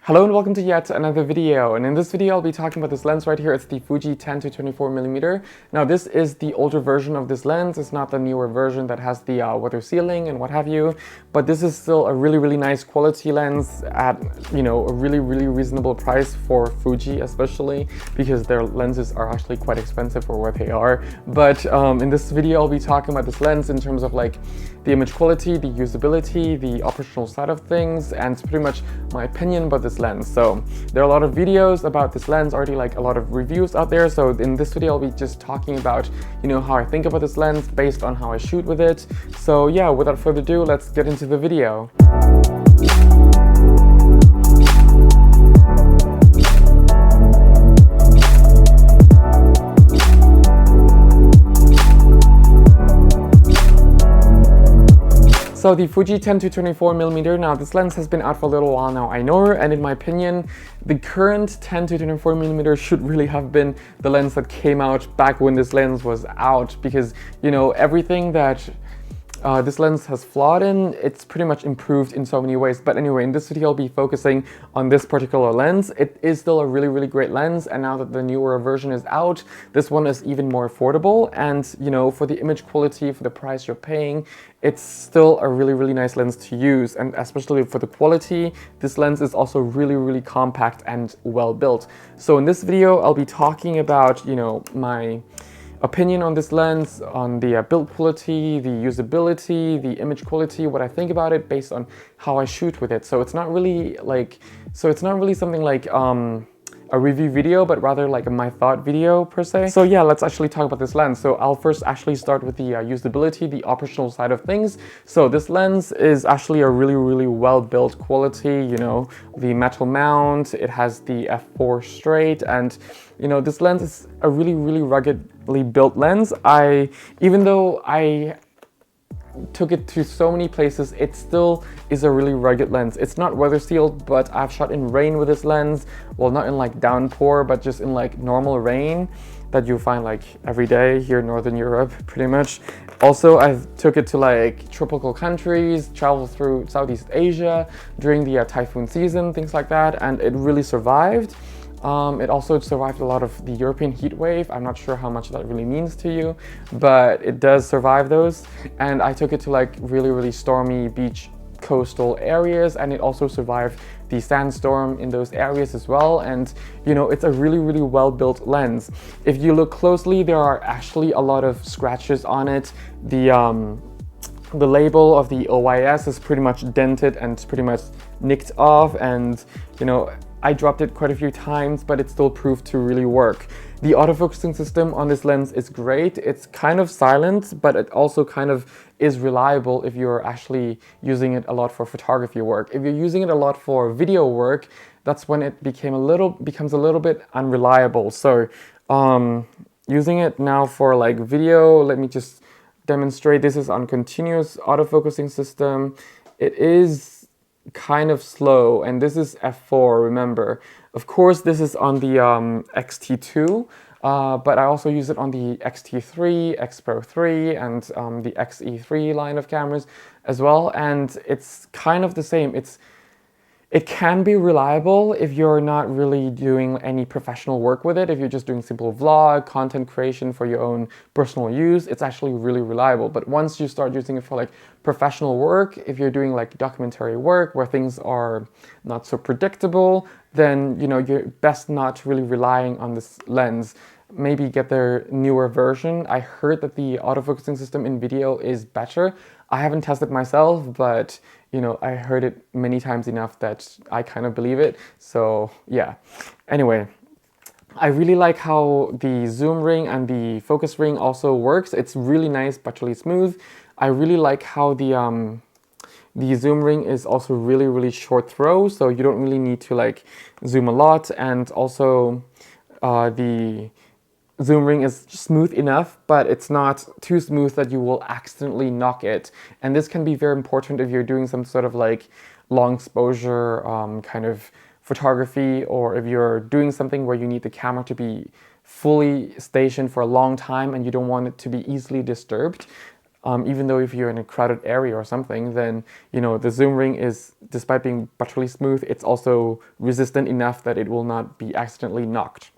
Hello and welcome to yet another video, and in this video I'll be talking about this lens right here. It's the Fuji 10 to 24mm. Now this is the older version of this lens. It's not the newer version that has the weather sealing and what have you, but this is still a really nice quality lens at, a really reasonable price for Fuji, especially because their lenses are actually quite expensive for what they are. But in this video I'll be talking about this lens in terms of like the image quality, the usability, the operational side of things, and pretty much my opinion about this lens. So there are a lot of videos about this lens already, like a lot of reviews out there. So in this video I'll be just talking about how I think about this lens based on how I shoot with it. So yeah, without further ado, let's get into the video. So the Fuji 10 to 24mm, now this lens has been out for a little while now, I know, and in my opinion, the current 10 to 24mm should really have been the lens that came out back when this lens was out, because everything that this lens has flawed in, it's pretty much improved in so many ways. But anyway, in this video I'll be focusing on this particular lens. It is still a really great lens, and now that the newer version is out, this one is even more affordable, and for the image quality, for the price you're paying, it's still a really nice lens to use. And especially for the quality, this lens is also really compact and well built. So in this video I'll be talking about my opinion on this lens, on the build quality, the usability, the image quality, what I think about it based on how I shoot with it. So it's not really something like a review video, but rather like a my thought video per se. So yeah, let's actually talk about this lens. So I'll first actually start with the usability, the operational side of things. So this lens is actually a really well built quality, the metal mount, it has the f4 straight, and this lens is a really ruggedly built lens. Even though I took it to so many places, it still is a really rugged lens. It's not weather sealed, but I've shot in rain with this lens. Well, not in like downpour, but just in like normal rain that you find like every day here in Northern Europe, pretty much. Also, I've took it to like tropical countries, traveled through Southeast Asia during the typhoon season, things like that, and it really survived. It also survived a lot of the European heat wave. I'm not sure how much that really means to you, but it does survive those. And I took it to like really stormy beach coastal areas, and it also survived the sandstorm in those areas as well. And it's a really well built lens. If you look closely, there are actually a lot of scratches on it. The label of the OIS is pretty much dented and pretty much nicked off, and I dropped it quite a few times, but it still proved to really work. The autofocusing system on this lens is great. It's kind of silent, but it also kind of is reliable if you're actually using it a lot for photography work. If you're using it a lot for video work, that's when it becomes a little bit unreliable. So using it now for like video, let me just demonstrate. This is on continuous autofocusing system. It is kind of slow, and this is f4, remember. Of course this is on the X-T2, but I also use it on the X-T3, X Pro 3, and the X-E3 line of cameras as well, and it's kind of the same. It can be reliable if you're not really doing any professional work with it. If you're just doing simple vlog, content creation for your own personal use, it's actually really reliable. But once you start using it for like professional work, if you're doing like documentary work where things are not so predictable, then you're best not really relying on this lens. Maybe get their newer version. I heard that the autofocusing system in video is better. I haven't tested myself, but I heard it many times enough that I kind of believe it. So yeah. Anyway, I really like how the zoom ring and the focus ring also works. It's really nice, but really smooth. I really like how the zoom ring is also really short throw, so you don't really need to like zoom a lot, and also the zoom ring is smooth enough, but it's not too smooth that you will accidentally knock it. And this can be very important if you're doing some sort of like long exposure kind of photography, or if you're doing something where you need the camera to be fully stationed for a long time and you don't want it to be easily disturbed. Even though if you're in a crowded area or something, then the zoom ring is, despite being buttery smooth, it's also resistant enough that it will not be accidentally knocked.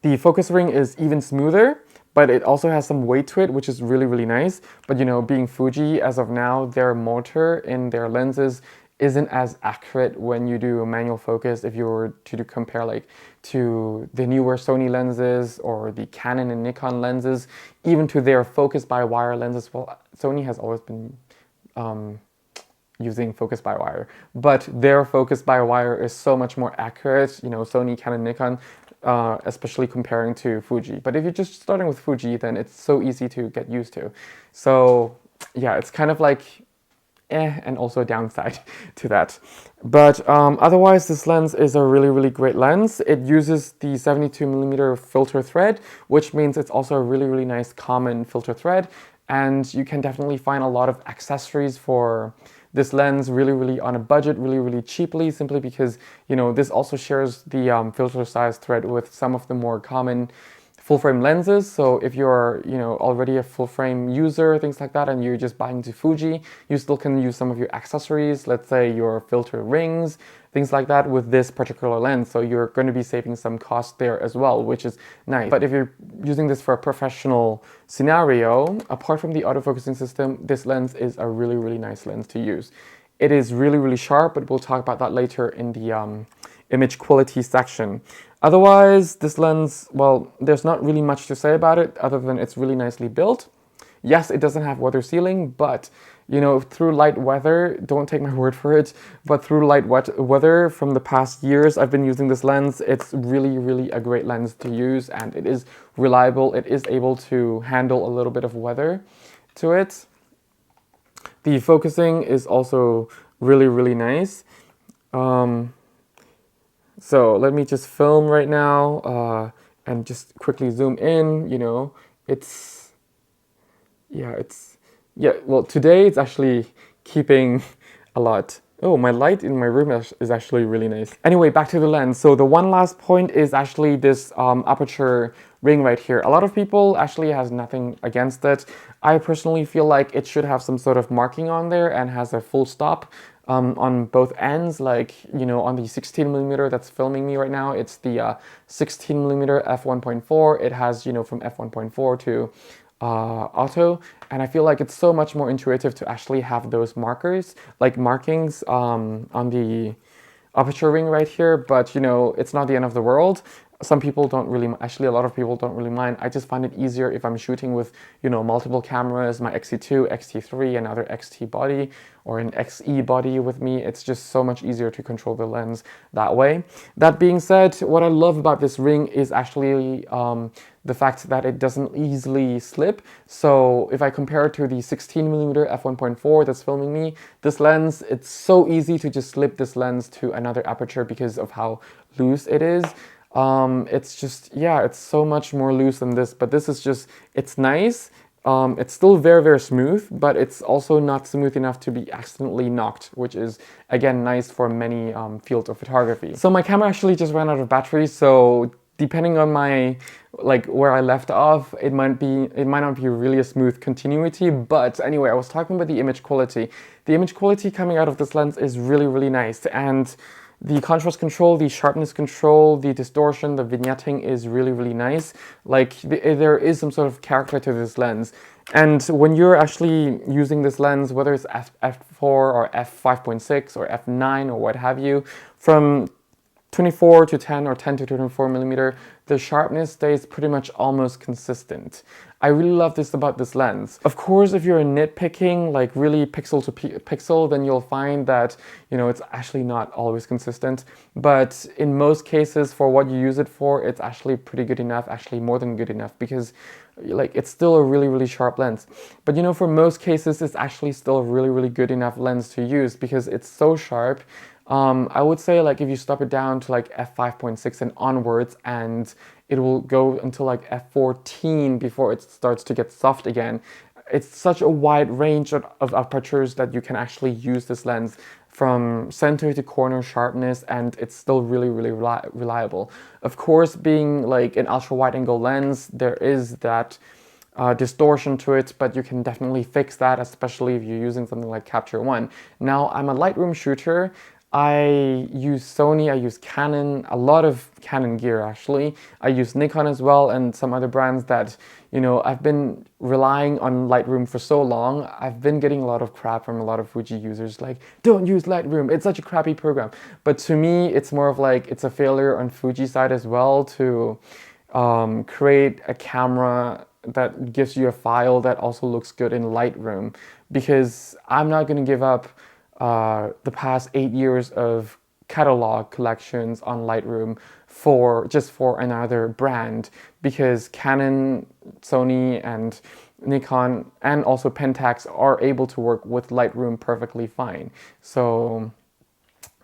The focus ring is even smoother, but it also has some weight to it, which is really, really nice. But being Fuji, as of now, their motor in their lenses isn't as accurate when you do a manual focus. If you were to compare like to the newer Sony lenses or the Canon and Nikon lenses, even to their focus-by-wire lenses, well, Sony has always been using focus-by-wire, but their focus-by-wire is so much more accurate, Sony, Canon, Nikon, especially comparing to Fuji. But if you're just starting with Fuji, then it's so easy to get used to. So yeah, it's kind of like and also a downside to that. But otherwise, this lens is a really, really great lens. It uses the 72mm filter thread, which means it's also a really, really nice common filter thread. And you can definitely find a lot of accessories for this lens really, really on a budget, really, really cheaply, simply because, this also shares the filter size thread with some of the more common full frame lenses. So if you're already a full frame user, things like that, and you're just buying to Fuji, you still can use some of your accessories, let's say your filter rings, things like that, with this particular lens. So you're going to be saving some cost there as well, which is nice. But if you're using this for a professional scenario, apart from the autofocusing system, this lens is a really, really nice lens to use. It is really, really sharp, but we'll talk about that later in the image quality section. Otherwise, this lens, well, there's not really much to say about it other than it's really nicely built. Yes, it doesn't have weather sealing, but through light weather, don't take my word for it, but through light weather from the past years I've been using this lens, it's really, really a great lens to use, and it is reliable. It is able to handle a little bit of weather to it. The focusing is also really, really nice. So let me just film right now and just quickly zoom in. Well, today it's actually keeping a lot. Oh, my light in my room is actually really nice. Anyway, back to the lens. So the one last point is actually this Aperture ring right here. A lot of people actually has nothing against it. I personally feel like it should have some sort of marking on there and has a full stop on both ends, like, on the 16mm that's filming me right now, it's the 16mm f1.4. It has, from f1.4 to auto, and I feel like it's so much more intuitive to actually have those markings on the Aperture ring right here. But it's not the end of the world. Some people don't really, actually a lot of people don't really mind. I just find it easier if I'm shooting with, multiple cameras, my X-T2, X-T3, another X-T body, or an X-E body with me. It's just so much easier to control the lens that way. That being said, what I love about this ring is actually the fact that it doesn't easily slip. So if I compare it to the 16mm f1.4 that's filming me, this lens, it's so easy to just slip this lens to another aperture because of how loose it is. It's just, yeah, it's so much more loose than this, but this is just, it's nice. It's still very, very smooth, but it's also not smooth enough to be accidentally knocked, which is, again, nice for many fields of photography. So my camera actually just ran out of battery, so depending on my, where I left off, it might not be really a smooth continuity. But anyway, I was talking about the image quality. The image quality coming out of this lens is really, really nice, and the contrast control, the sharpness control, the distortion, the vignetting is really, really nice. There is some sort of character to this lens. And when you're actually using this lens, whether it's f4 or f5.6 or f9 or what have you, from 24 to 10 or 10 to 24mm, the sharpness stays pretty much almost consistent. I really love this about this lens. Of course, if you're nitpicking, like really pixel to pixel, then you'll find that, it's actually not always consistent. But in most cases, for what you use it for, it's actually pretty good enough, actually more than good enough, because it's still a really, really sharp lens. But for most cases, it's actually still a really, really good enough lens to use because it's so sharp. I would say if you stop it down to f5.6 and onwards, and it will go until f14 before it starts to get soft again. It's such a wide range of apertures that you can actually use this lens from center to corner sharpness, and it's still really, really reliable. Of course, being an ultra wide angle lens, there is that distortion to it, but you can definitely fix that, especially if you're using something like Capture One. Now, I'm a Lightroom shooter. I use Sony, I use Canon, a lot of Canon gear actually. I use Nikon as well and some other brands that, you know, I've been relying on Lightroom for so long. I've been getting a lot of crap from a lot of Fuji users like, don't use Lightroom, it's such a crappy program. But to me, it's more of like, it's a failure on Fuji side as well to create a camera that gives you a file that also looks good in Lightroom, because I'm not going to give up the past 8 years of catalog collections on Lightroom for another brand, because Canon, Sony, and Nikon, and also Pentax are able to work with Lightroom perfectly fine. So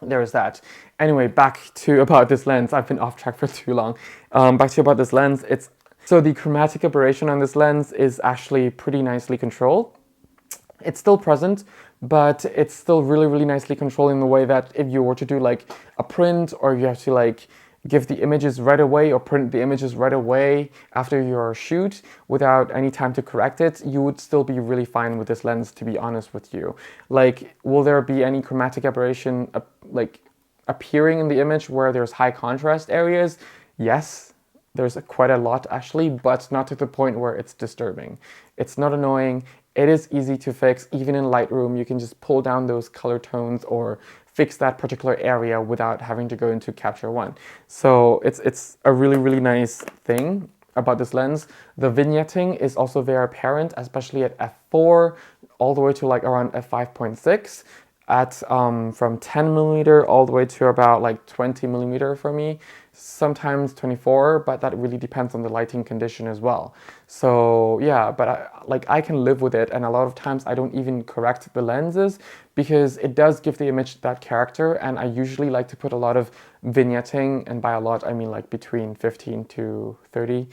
there's that. Anyway, back to about this lens. I've been off track for too long. Back to about this lens. So the chromatic aberration on this lens is actually pretty nicely controlled. It's still present, but it's still really, really nicely controlled in the way that if you were to do like a print, or you have to like give the images right away or print the images right away after your shoot without any time to correct it, you would still be really fine with this lens, to be honest with you. Like, will there be any chromatic aberration like appearing in the image where there's high contrast areas? Yes, there's quite a lot actually, but not to the point where it's disturbing. It's not annoying. It is easy to fix. Even in Lightroom, you can just pull down those color tones or fix that particular area without having to go into Capture One. So it's a really, really nice thing about this lens. The vignetting is also very apparent, especially at f4 all the way to like around f5.6. At from 10 millimeter all the way to about like 20 millimeter for me, sometimes 24, but that really depends on the lighting condition as well. So yeah, but I can live with it, and a lot of times I don't even correct the lenses because it does give the image that character, and I usually like to put a lot of vignetting, and by a lot I mean like between 15 to 30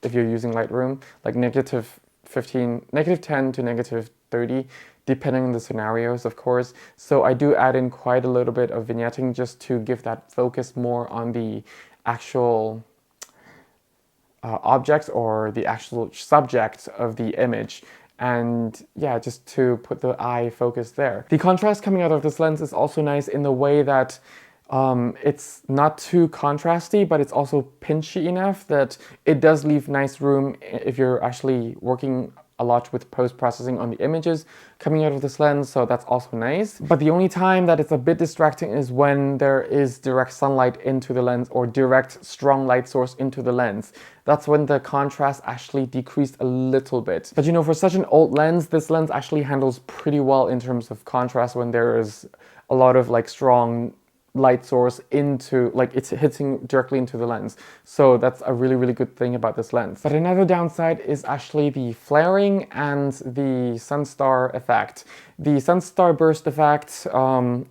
if you're using Lightroom, like negative 10 to negative 30, depending on the scenarios, of course. So I do add in quite a little bit of vignetting just to give that focus more on the actual objects or the actual subject of the image. And yeah, just to put the eye focus there. The contrast coming out of this lens is also nice in the way that it's not too contrasty, but it's also pinchy enough that it does leave nice room if you're actually working a lot with post-processing on the images coming out of this lens, so that's also nice. But the only time that it's a bit distracting is when there is direct sunlight into the lens or direct strong light source into the lens. That's when the contrast actually decreased a little bit. But you know, for such an old lens, this lens actually handles pretty well in terms of contrast when there is a lot of like strong light source into, like, it's hitting directly into the lens. So that's a really, really good thing about this lens. But another downside is actually the flaring and the sunstar effect. The sunstar burst effect,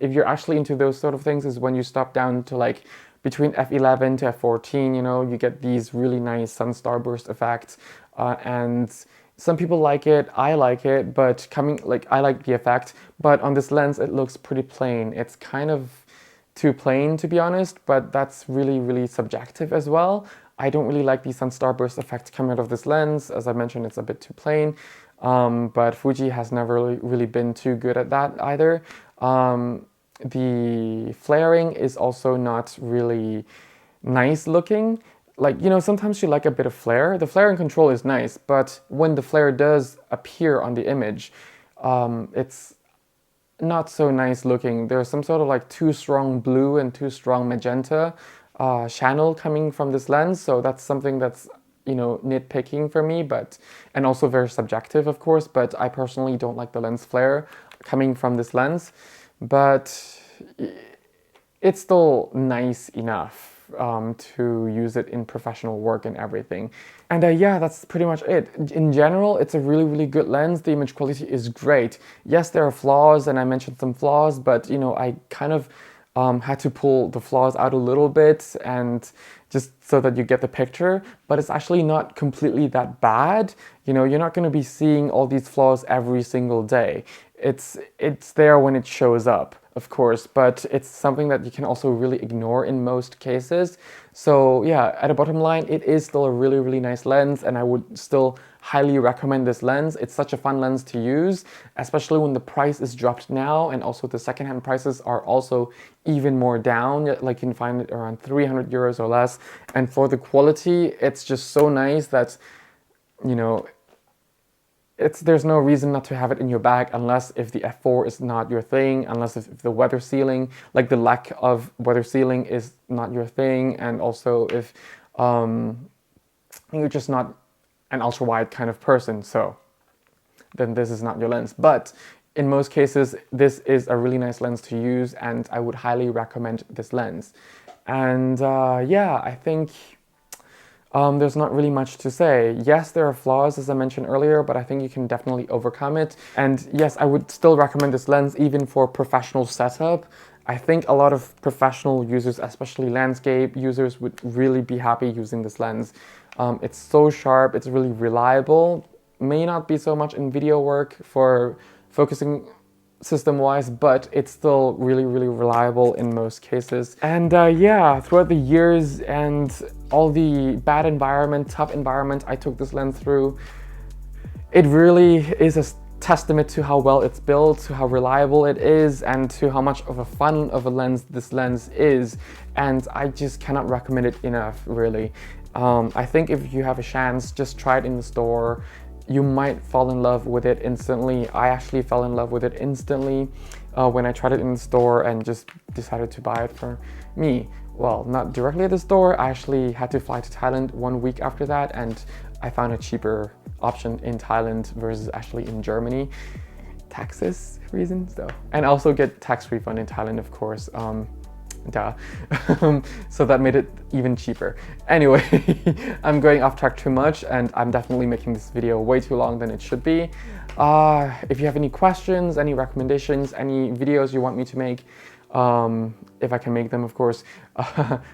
if you're actually into those sort of things, is when you stop down to like between f11 to f14, you know, you get these really nice sunstar burst effects. And some people like it, I like it, but I like the effect, but on this lens it looks pretty plain. It's kind of too plain, to be honest, but that's really, really subjective as well. I don't really like the sun starburst effect coming out of this lens. As I mentioned, it's a bit too plain, but Fuji has never really been too good at that either. The flaring is also not really nice looking. Like, you know, sometimes you like a bit of flare. The flare and control is nice, but when the flare does appear on the image, it's not so nice looking. There's some sort of like too strong blue and too strong magenta channel coming from this lens. So that's something that's, you know, nitpicking for me, and also very subjective, of course, but I personally don't like the lens flare coming from this lens, but it's still nice enough to use it in professional work and everything. And yeah, that's pretty much it. In general, it's a really, really good lens. The image quality is great. Yes, there are flaws, and I mentioned some flaws, but you know, I kind of had to pull the flaws out a little bit and just so that you get the picture, but it's actually not completely that bad. You know, you're not going to be seeing all these flaws every single day. It's there when it shows up. of course, but it's something that you can also really ignore in most cases. So yeah, at a bottom line, it is still a really, really nice lens, and I would still highly recommend this lens. It's such a fun lens to use, especially when the price is dropped now, and also the secondhand prices are also even more down. Like you can find it around 300 euros or less. And for the quality, it's just so nice that, you know, there's no reason not to have it in your bag, unless if the f4 is not your thing, unless if the weather sealing, like the lack of weather sealing is not your thing, and also if you're just not an ultra wide kind of person, so then this is not your lens. But in most cases, this is a really nice lens to use, and I would highly recommend this lens. And yeah, I think there's not really much to say. Yes, there are flaws, as I mentioned earlier, but I think you can definitely overcome it. And yes, I would still recommend this lens even for professional setup. I think a lot of professional users, especially landscape users, would really be happy using this lens. It's so sharp, it's really reliable. May not be so much in video work for focusing system-wise, but it's still really, really reliable in most cases. And yeah, throughout the years and all the bad environment, tough environment I took this lens through, it really is a testament to how well it's built, to how reliable it is, and to how much of a fun of a lens this lens is. And I just cannot recommend it enough, really. I think if you have a chance, just try it in the store. You might fall in love with it instantly. I actually fell in love with it instantly when I tried it in the store and just decided to buy it for me. Well, not directly at the store. I actually had to fly to Thailand 1 week after that, and I found a cheaper option in Thailand versus actually in Germany. Taxes reasons though. And also get tax refund in Thailand, of course. Duh. So that made it even cheaper. Anyway, I'm going off track too much, and I'm definitely making this video way too long than it should be. If you have any questions, any recommendations, any videos you want me to make, if I can make them, of course,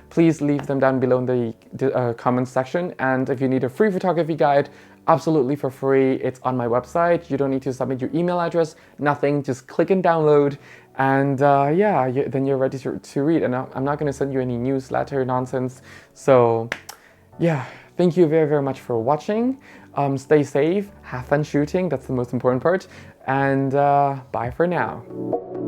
please leave them down below in the comments section. And if you need a free photography guide, absolutely for free. It's on my website. You don't need to submit your email address, nothing. Just click and download, and yeah, then you're ready to read. And I'm not going to send you any newsletter nonsense. So yeah, thank you very, very much for watching. Stay safe, have fun shooting. That's the most important part. And bye for now.